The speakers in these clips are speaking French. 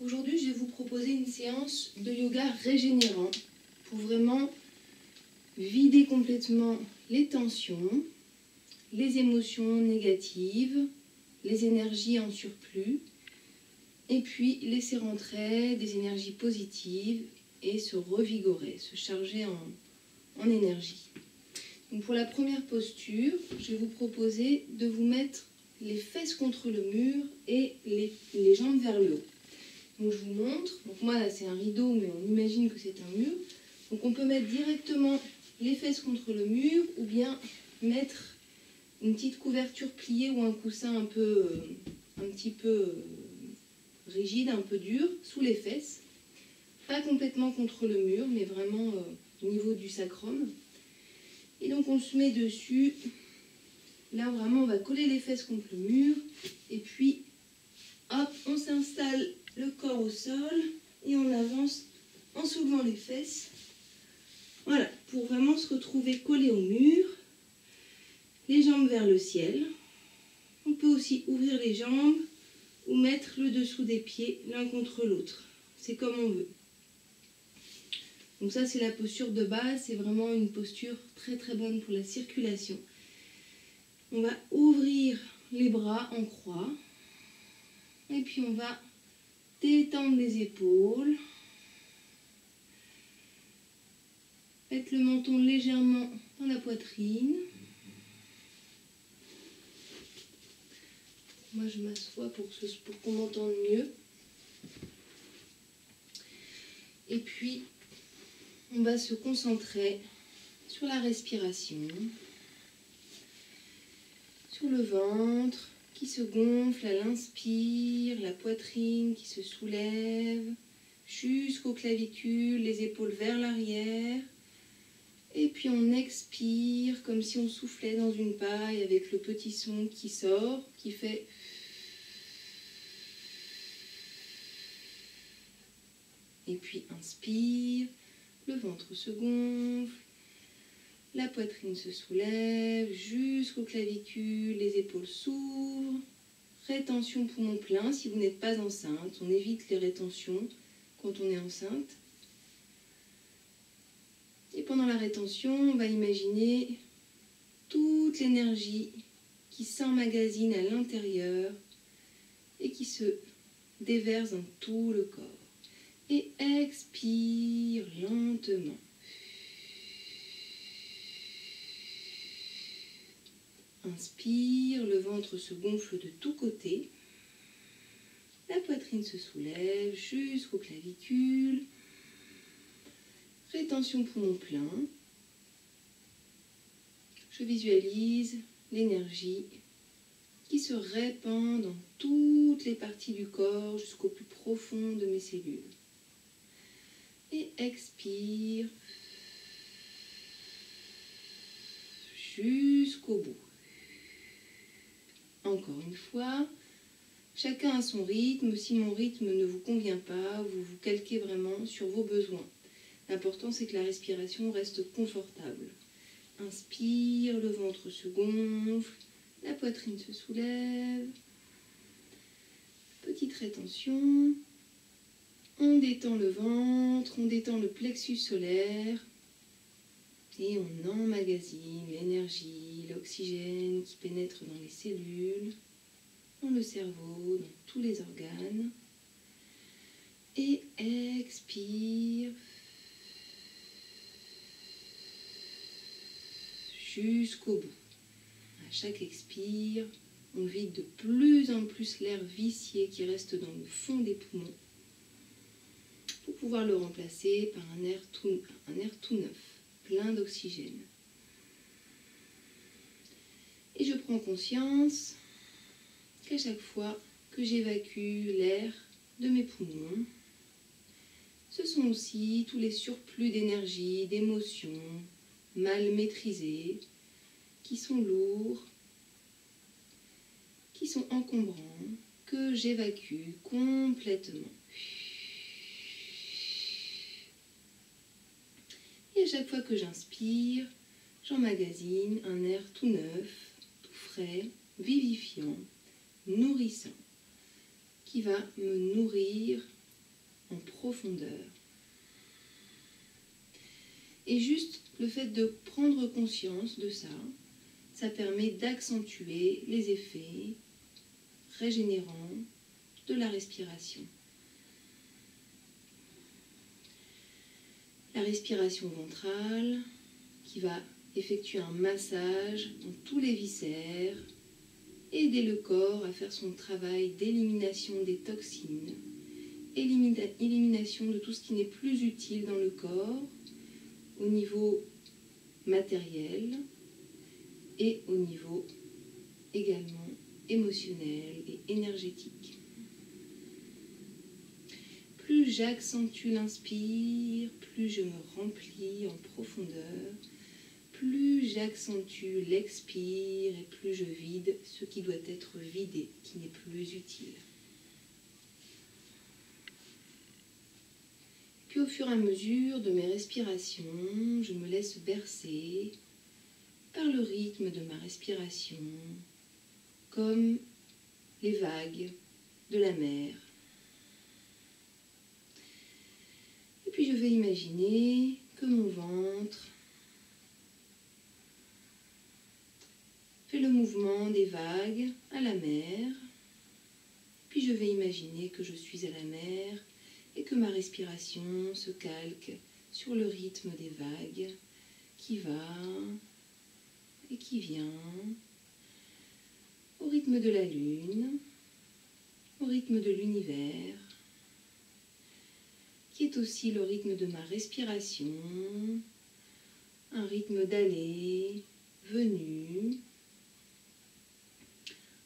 Aujourd'hui, je vais vous proposer une séance de yoga régénérant pour vraiment vider complètement les tensions, les émotions négatives, les énergies en surplus, et puis laisser rentrer des énergies positives et se revigorer, se charger en énergie. Donc pour la première posture, je vais vous proposer de vous mettre les fesses contre le mur et les jambes vers le haut. Donc je vous montre, donc moi là c'est un rideau mais on imagine que c'est un mur. Donc on peut mettre directement les fesses contre le mur ou bien mettre une petite couverture pliée ou un coussin un petit peu rigide, un peu dur, sous les fesses. Pas complètement contre le mur mais vraiment au niveau du sacrum. Et donc on se met dessus. Là vraiment on va coller les fesses contre le mur et puis hop, on s'installe le corps au sol et on avance en soulevant les fesses. Voilà, pour vraiment se retrouver collé au mur, les jambes vers le ciel. On peut aussi ouvrir les jambes ou mettre le dessous des pieds l'un contre l'autre. C'est comme on veut. Donc ça c'est la posture de base, c'est vraiment une posture très très bonne pour la circulation. On va ouvrir les bras en croix. Et puis on va détendre les épaules. Mettre le menton légèrement dans la poitrine. Moi je m'assois pour qu'on m'entende mieux. Et puis on va se concentrer sur la respiration. Sur le ventre qui se gonfle à l'inspire, la poitrine qui se soulève jusqu'aux clavicules, les épaules vers l'arrière. Et puis on expire comme si on soufflait dans une paille avec le petit son qui sort, qui fait... Et puis inspire, le ventre se gonfle. La poitrine se soulève jusqu'aux clavicules, les épaules s'ouvrent. Rétention poumon plein si vous n'êtes pas enceinte. On évite les rétentions quand on est enceinte. Et pendant la rétention, on va imaginer toute l'énergie qui s'emmagasine à l'intérieur et qui se déverse dans tout le corps. Et expire lentement. Inspire, le ventre se gonfle de tous côtés. La poitrine se soulève jusqu'aux clavicules. Rétention poumon plein. Je visualise l'énergie qui se répand dans toutes les parties du corps jusqu'au plus profond de mes cellules. Et expire jusqu'au bout. Encore une fois, chacun a son rythme. Si mon rythme ne vous convient pas, vous vous calquez vraiment sur vos besoins. L'important, c'est que la respiration reste confortable. Inspire, le ventre se gonfle, la poitrine se soulève. Petite rétention. On détend le ventre, on détend le plexus solaire. Et on emmagasine l'énergie, l'oxygène qui pénètre dans les cellules, dans le cerveau, dans tous les organes. Et expire jusqu'au bout. À chaque expire, on vide de plus en plus l'air vicié qui reste dans le fond des poumons pour pouvoir le remplacer par un air tout neuf, plein d'oxygène. Et je prends conscience qu'à chaque fois que j'évacue l'air de mes poumons, ce sont aussi tous les surplus d'énergie, d'émotions mal maîtrisés, qui sont lourds, qui sont encombrants, que j'évacue complètement. Et à chaque fois que j'inspire, j'emmagasine un air tout neuf, tout frais, vivifiant, nourrissant, qui va me nourrir profondeur. Et juste le fait de prendre conscience de ça, ça permet d'accentuer les effets régénérants de la respiration. La respiration ventrale qui va effectuer un massage dans tous les viscères, aider le corps à faire son travail d'élimination des toxines, élimination de tout ce qui n'est plus utile dans le corps au niveau matériel et au niveau également émotionnel et énergétique. Plus j'accentue l'inspire, plus je me remplis en profondeur, plus j'accentue l'expire et plus je vide ce qui doit être vidé, qui n'est plus utile. Puis au fur et à mesure de mes respirations, je me laisse bercer par le rythme de ma respiration, comme les vagues de la mer. Et puis je vais imaginer que mon ventre fait le mouvement des vagues à la mer. Puis je vais imaginer que je suis à la mer et que ma respiration se calque sur le rythme des vagues qui va et qui vient, au rythme de la lune, au rythme de l'univers, qui est aussi le rythme de ma respiration, un rythme d'aller, venue,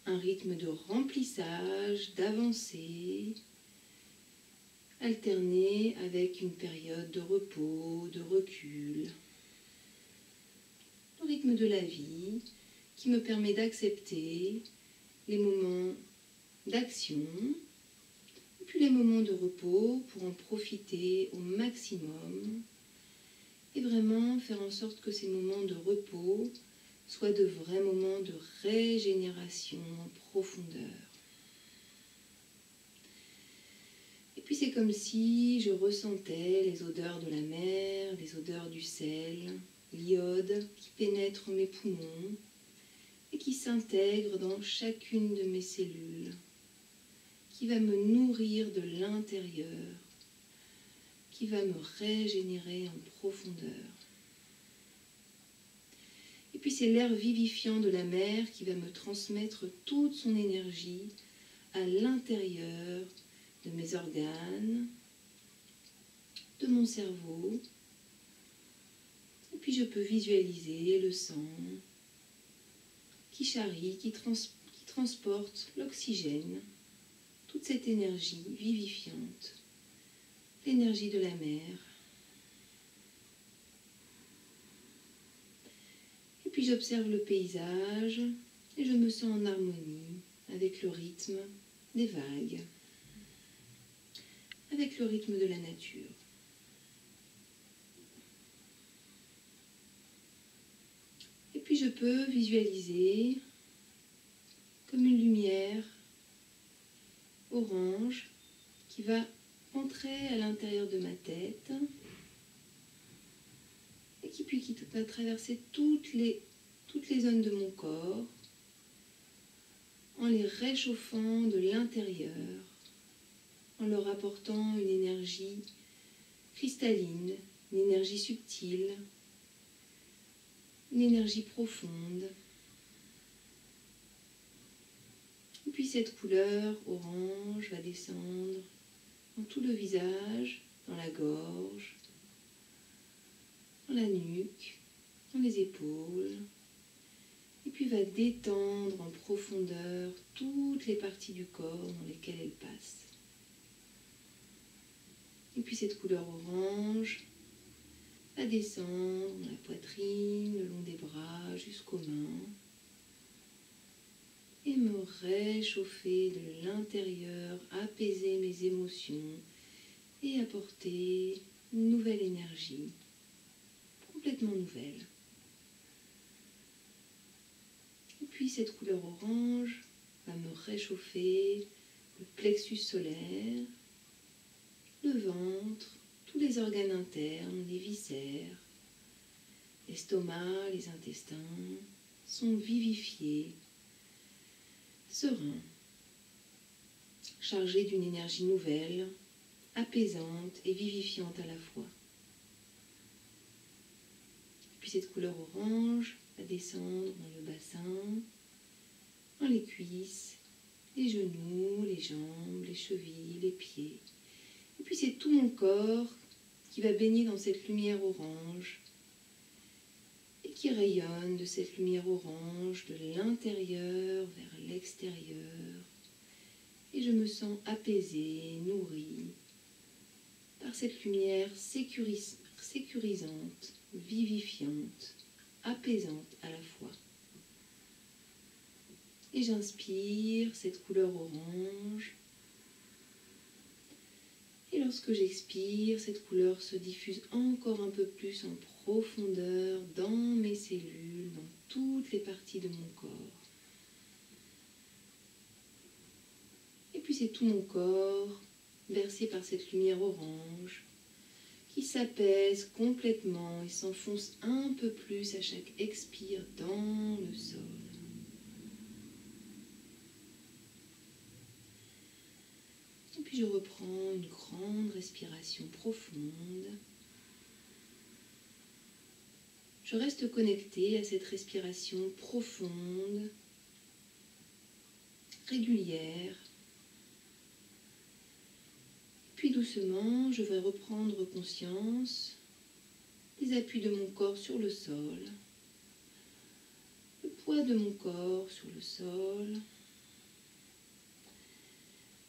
un rythme de remplissage, d'avancée, alterné avec une période de repos, de recul. Le rythme de la vie qui me permet d'accepter les moments d'action et puis les moments de repos pour en profiter au maximum et vraiment faire en sorte que ces moments de repos soient de vrais moments de régénération en profondeur. Et puis c'est comme si je ressentais les odeurs de la mer, les odeurs du sel, l'iode qui pénètre mes poumons et qui s'intègre dans chacune de mes cellules, qui va me nourrir de l'intérieur, qui va me régénérer en profondeur. Et puis c'est l'air vivifiant de la mer qui va me transmettre toute son énergie à l'intérieur de mes organes, de mon cerveau. Et puis je peux visualiser le sang qui charrie, qui transporte l'oxygène, toute cette énergie vivifiante, l'énergie de la mer. Et puis j'observe le paysage et je me sens en harmonie avec le rythme des vagues, avec le rythme de la nature. Et puis je peux visualiser comme une lumière orange qui va entrer à l'intérieur de ma tête et qui va traverser toutes les zones de mon corps en les réchauffant de l'intérieur, en leur apportant une énergie cristalline, une énergie subtile, une énergie profonde. Et puis cette couleur orange va descendre dans tout le visage, dans la gorge, dans la nuque, dans les épaules, et puis va détendre en profondeur toutes les parties du corps dans lesquelles elle passe. Et puis cette couleur orange va descendre dans la poitrine, le long des bras, jusqu'aux mains, et me réchauffer de l'intérieur, apaiser mes émotions et apporter une nouvelle énergie, complètement nouvelle. Et puis cette couleur orange va me réchauffer le plexus solaire, le ventre, tous les organes internes, les viscères, l'estomac, les intestins sont vivifiés, sereins, chargés d'une énergie nouvelle, apaisante et vivifiante à la fois. Puis cette couleur orange va descendre dans le bassin, dans les cuisses, les genoux, les jambes, les chevilles, les pieds. Et puis c'est tout mon corps qui va baigner dans cette lumière orange et qui rayonne de cette lumière orange de l'intérieur vers l'extérieur. Et je me sens apaisée, nourrie par cette lumière sécurisante, vivifiante, apaisante à la fois. Et j'inspire cette couleur orange. Et lorsque j'expire, cette couleur se diffuse encore un peu plus en profondeur dans mes cellules, dans toutes les parties de mon corps. Et puis c'est tout mon corps, bercé par cette lumière orange, qui s'apaise complètement et s'enfonce un peu plus à chaque expire dans le sol. Et puis je reprends une grande respiration profonde. Je reste connectée à cette respiration profonde, régulière. Puis doucement, je vais reprendre conscience des appuis de mon corps sur le sol, le poids de mon corps sur le sol,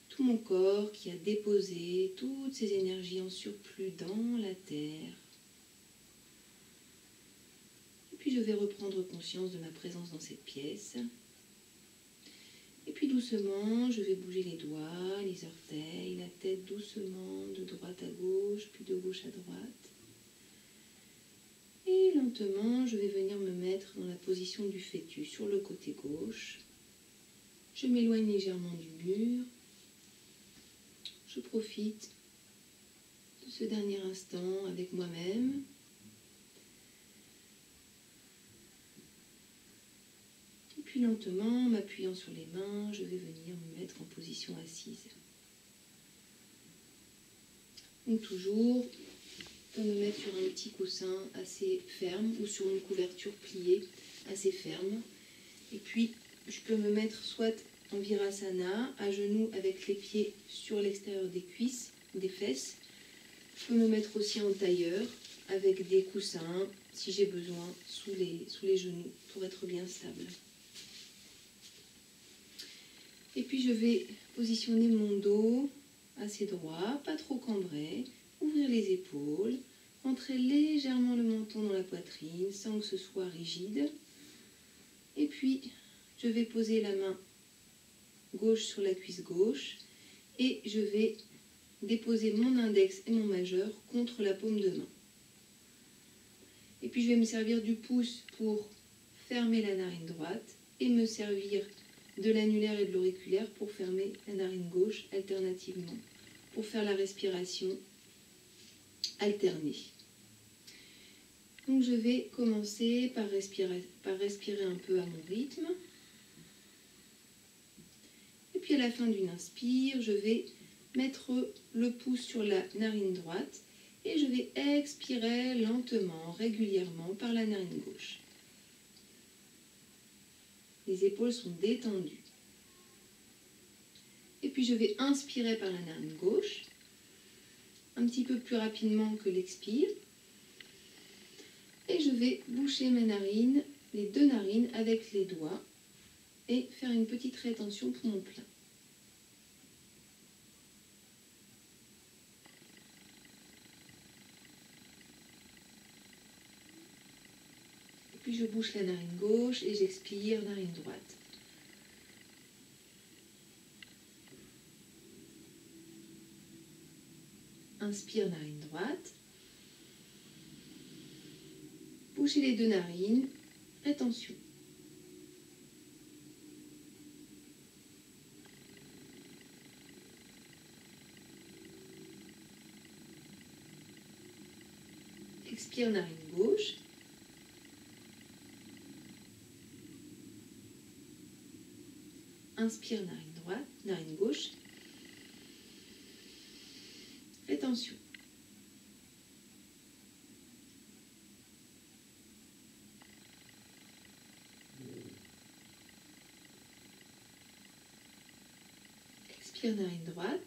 tout mon corps qui a déposé toutes ces énergies en surplus dans la terre. Et puis je vais reprendre conscience de ma présence dans cette pièce. Et puis doucement, je vais bouger les doigts, les orteils, la tête doucement de droite à gauche, puis de gauche à droite. Et lentement, je vais venir me mettre dans la position du fœtus sur le côté gauche. Je m'éloigne légèrement du mur. Je profite de ce dernier instant avec moi-même. Puis lentement, m'appuyant sur les mains, je vais venir me mettre en position assise. Donc toujours, je peux me mettre sur un petit coussin assez ferme ou sur une couverture pliée assez ferme. Et puis, je peux me mettre soit en virasana, à genoux avec les pieds sur l'extérieur des cuisses, des fesses. Je peux me mettre aussi en tailleur avec des coussins, si j'ai besoin, sous les genoux pour être bien stable. Et puis je vais positionner mon dos assez droit, pas trop cambré, ouvrir les épaules, entrer légèrement le menton dans la poitrine sans que ce soit rigide. Et puis je vais poser la main gauche sur la cuisse gauche et je vais déposer mon index et mon majeur contre la paume de main. Et puis je vais me servir du pouce pour fermer la narine droite et me servir de l'annulaire et de l'auriculaire pour fermer la narine gauche alternativement, pour faire la respiration alternée. Donc je vais commencer par respirer un peu à mon rythme. Et puis à la fin d'une inspire, je vais mettre le pouce sur la narine droite et je vais expirer lentement, régulièrement par la narine gauche. Les épaules sont détendues. Et puis je vais inspirer par la narine gauche, un petit peu plus rapidement que l'expire. Et je vais boucher ma narine, les deux narines avec les doigts et faire une petite rétention pour mon plein. Puis je bouche la narine gauche et j'expire narine droite. Inspire narine droite. Bouchez les deux narines. Rétention. Expire narine gauche. Inspire narine droite, narine gauche. Rétention. Expire narine droite.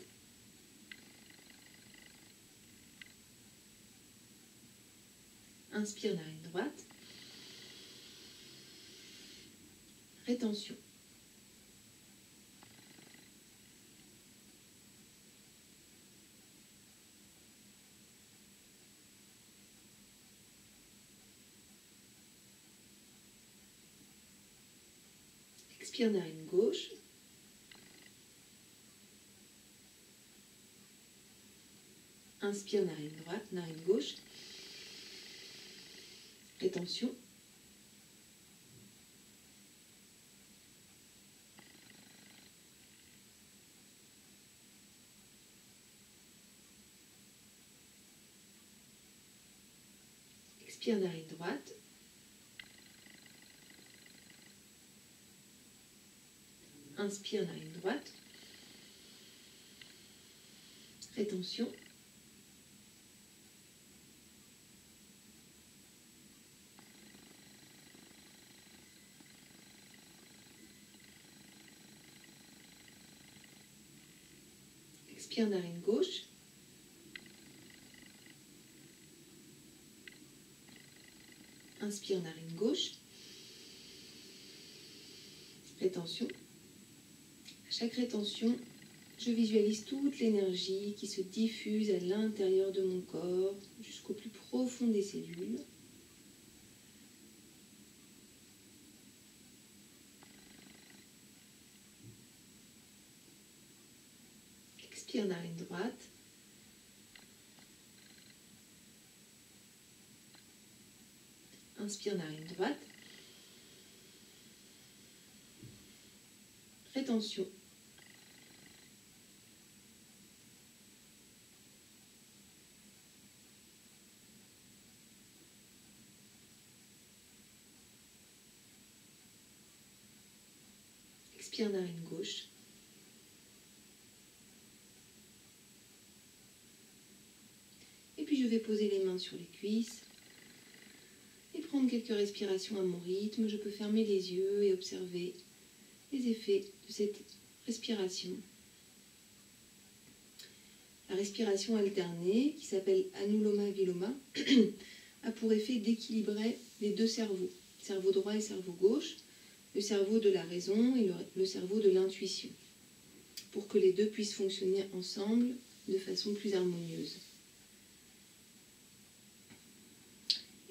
Inspire narine droite. Rétention. Expire narine gauche. Inspire narine droite, narine gauche. Rétention. Expire narine droite. Inspire narine droite. Rétention. Expire narine gauche. Inspire narine gauche. Rétention. À chaque rétention, je visualise toute l'énergie qui se diffuse à l'intérieur de mon corps jusqu'au plus profond des cellules. Expire narine droite. Inspire narine droite. Rétention. Expire narine gauche. Et puis je vais poser les mains sur les cuisses et prendre quelques respirations à mon rythme. Je peux fermer les yeux et observer les effets de cette respiration. La respiration alternée, qui s'appelle Anuloma Viloma, a pour effet d'équilibrer les deux cerveaux, cerveau droit et cerveau gauche, le cerveau de la raison et le cerveau de l'intuition, pour que les deux puissent fonctionner ensemble de façon plus harmonieuse.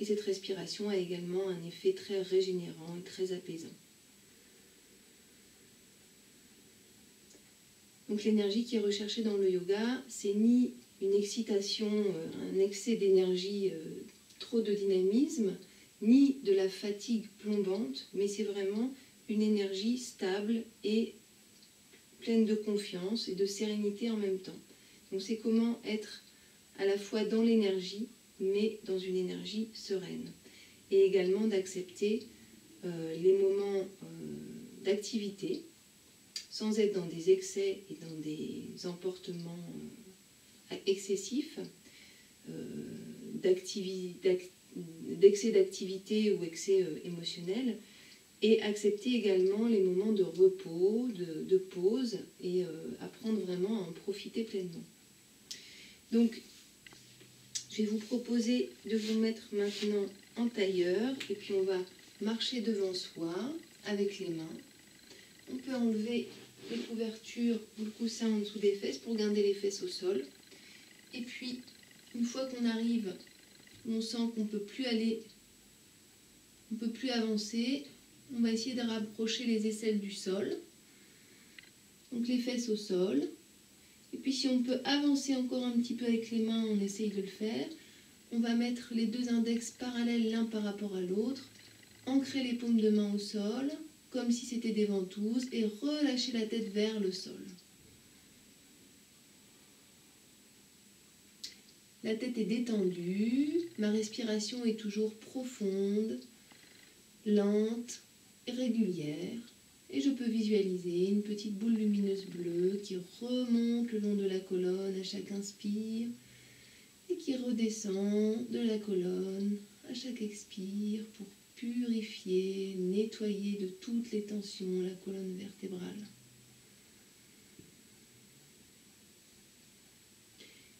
Et cette respiration a également un effet très régénérant et très apaisant. Donc l'énergie qui est recherchée dans le yoga, c'est ni une excitation, un excès d'énergie, trop de dynamisme, ni de la fatigue plombante, mais c'est vraiment une énergie stable et pleine de confiance et de sérénité en même temps. Donc c'est comment être à la fois dans l'énergie, mais dans une énergie sereine. Et également d'accepter les moments d'activité, sans être dans des excès et dans des emportements excessifs, d'excès d'activité ou excès émotionnel, et accepter également les moments de repos, de pause, et apprendre vraiment à en profiter pleinement. Donc, je vais vous proposer de vous mettre maintenant en tailleur, et puis on va marcher devant soi avec les mains. On peut enlever les couvertures ou le coussin en dessous des fesses pour garder les fesses au sol. Et puis, une fois qu'on arrive, on sent qu'on ne peut plus aller, on ne peut plus avancer, on va essayer de rapprocher les aisselles du sol. Donc les fesses au sol. Et puis si on peut avancer encore un petit peu avec les mains, on essaye de le faire. On va mettre les deux index parallèles l'un par rapport à l'autre, ancrer les paumes de main au sol, comme si c'était des ventouses, et relâcher la tête vers le sol. La tête est détendue, ma respiration est toujours profonde, lente et régulière. Et je peux visualiser une petite boule lumineuse bleue qui remonte le long de la colonne à chaque inspire et qui redescend de la colonne à chaque expire pour purifier, nettoyer de toutes les tensions la colonne vertébrale.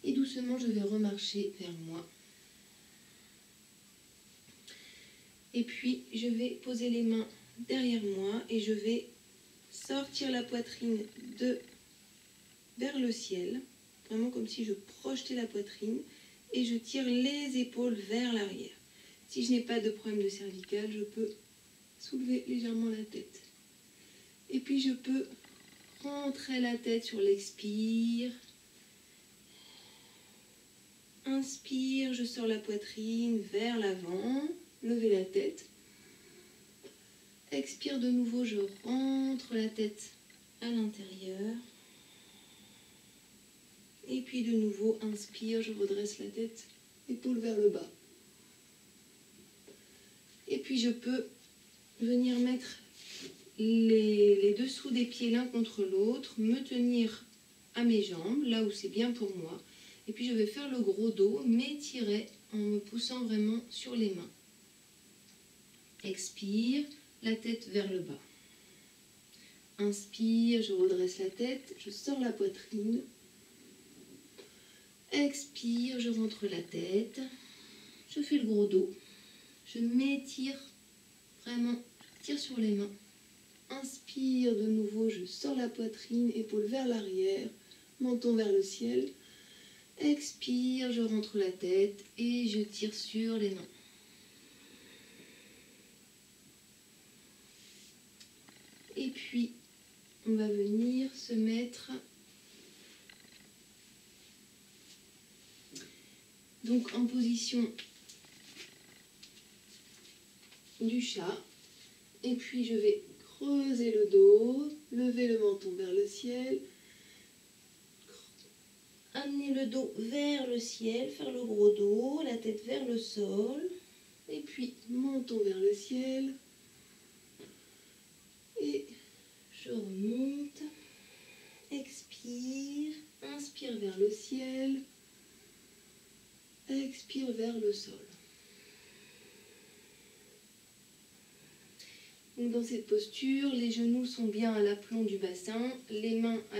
Et doucement, je vais remarcher vers moi. Et puis, je vais poser les mains derrière moi et je vais sortir la poitrine vers le ciel, vraiment comme si je projetais la poitrine et je tire les épaules vers l'arrière. Si je n'ai pas de problème de cervicale, je peux soulever légèrement la tête. Et puis je peux rentrer la tête sur l'expire. Inspire, je sors la poitrine vers l'avant, levez la tête. Expire de nouveau, je rentre la tête à l'intérieur. Et puis de nouveau, inspire, je redresse la tête, épaule vers le bas. Et puis je peux venir mettre les dessous des pieds l'un contre l'autre, me tenir à mes jambes, là où c'est bien pour moi. Et puis je vais faire le gros dos, m'étirer en me poussant vraiment sur les mains. Expire, la tête vers le bas. Inspire, je redresse la tête, je sors la poitrine. Expire, je rentre la tête. Je fais le gros dos. Je m'étire, vraiment, je tire sur les mains. Inspire de nouveau, je sors la poitrine, épaules vers l'arrière, menton vers le ciel. Expire, je rentre la tête et je tire sur les mains. Et puis, on va venir se mettre donc en position du chat. Et puis, je vais creuser le dos, lever le menton vers le ciel, amener le dos vers le ciel, faire le gros dos, la tête vers le sol. Et puis, menton vers le ciel. Et je remonte, expire, inspire vers le ciel, expire vers le sol. Donc dans cette posture, les genoux sont bien à l'aplomb du bassin, les mains à la